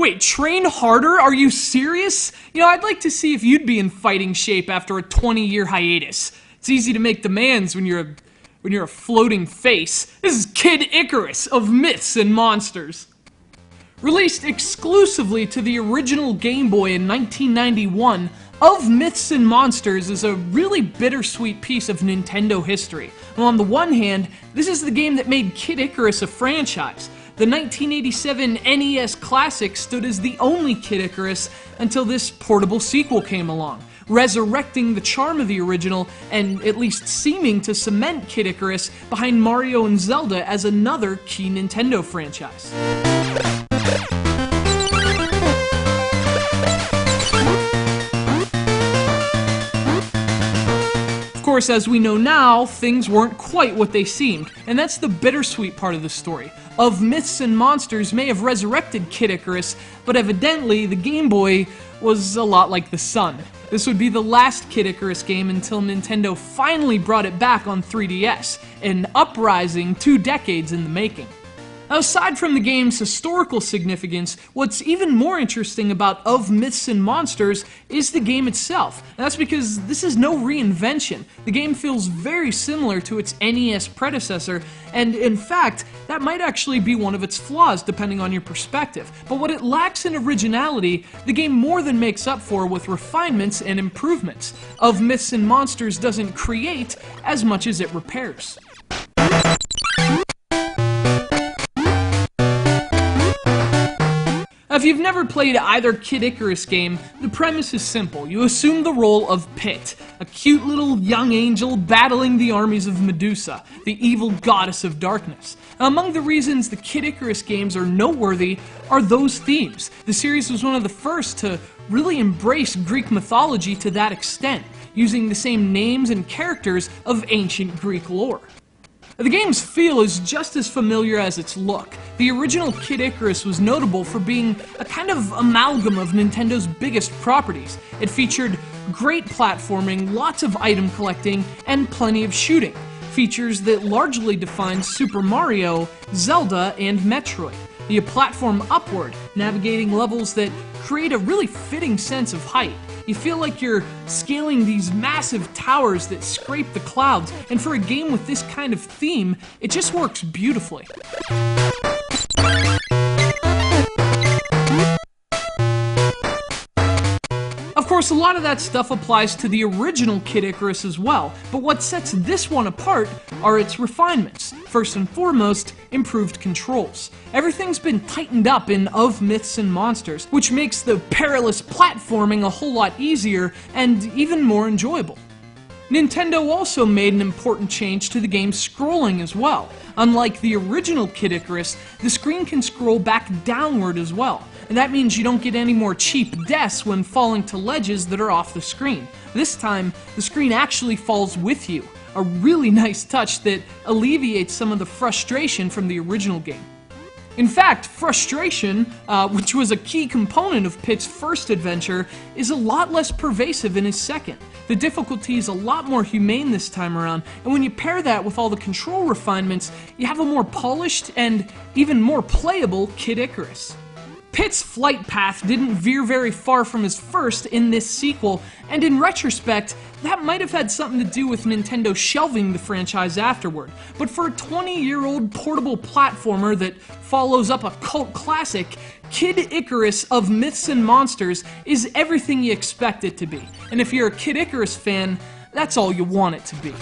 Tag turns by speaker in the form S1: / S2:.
S1: Wait, train harder? Are you serious? You know, I'd like to see if you'd be in fighting shape after a 20-year hiatus. It's easy to make demands when you're a floating face. This is Kid Icarus of Myths and Monsters. Released exclusively to the original Game Boy in 1991, Of Myths and Monsters is a really bittersweet piece of Nintendo history. Well, on the one hand, this is the game that made Kid Icarus a franchise. The 1987 NES Classic stood as the only Kid Icarus until this portable sequel came along, resurrecting the charm of the original and at least seeming to cement Kid Icarus behind Mario and Zelda as another key Nintendo franchise. Of course, as we know now, things weren't quite what they seemed, and that's the bittersweet part of the story. Of Myths and Monsters may have resurrected Kid Icarus, but evidently the Game Boy was a lot like the sun. This would be the last Kid Icarus game until Nintendo finally brought it back on 3DS, an uprising 2 decades in the making. Now, aside from the game's historical significance, what's even more interesting about Of Myths and Monsters is the game itself. And that's because this is no reinvention. The game feels very similar to its NES predecessor, and in fact, that might actually be one of its flaws depending on your perspective. But what it lacks in originality, the game more than makes up for with refinements and improvements. Of Myths and Monsters doesn't create as much as it repairs. If you've never played either Kid Icarus game, the premise is simple. You assume the role of Pit, a cute little young angel battling the armies of Medusa, the evil goddess of darkness. Now, among the reasons the Kid Icarus games are noteworthy are those themes. The series was one of the first to really embrace Greek mythology to that extent, using the same names and characters of ancient Greek lore. The game's feel is just as familiar as its look. The original Kid Icarus was notable for being a kind of amalgam of Nintendo's biggest properties. It featured great platforming, lots of item collecting, and plenty of shooting. Features that largely defined Super Mario, Zelda, and Metroid. You platform upward, navigating levels that create a really fitting sense of height. You feel like you're scaling these massive towers that scrape the clouds, and for a game with this kind of theme, it just works beautifully. Of course, a lot of that stuff applies to the original Kid Icarus as well, but what sets this one apart are its refinements. First and foremost, improved controls. Everything's been tightened up in Of Myths and Monsters, which makes the perilous platforming a whole lot easier and even more enjoyable. Nintendo also made an important change to the game's scrolling as well. Unlike the original Kid Icarus, the screen can scroll back downward as well. And that means you don't get any more cheap deaths when falling to ledges that are off the screen. This time, the screen actually falls with you. A really nice touch that alleviates some of the frustration from the original game. In fact, frustration, which was a key component of Pit's first adventure, is a lot less pervasive in his second. The difficulty is a lot more humane this time around, and when you pair that with all the control refinements, you have a more polished and even more playable Kid Icarus. Pit's flight path didn't veer very far from his first in this sequel, and in retrospect, that might have had something to do with Nintendo shelving the franchise afterward. But for a 20-year-old portable platformer that follows up a cult classic, Kid Icarus of Myths and Monsters is everything you expect it to be. And if you're a Kid Icarus fan, that's all you want it to be.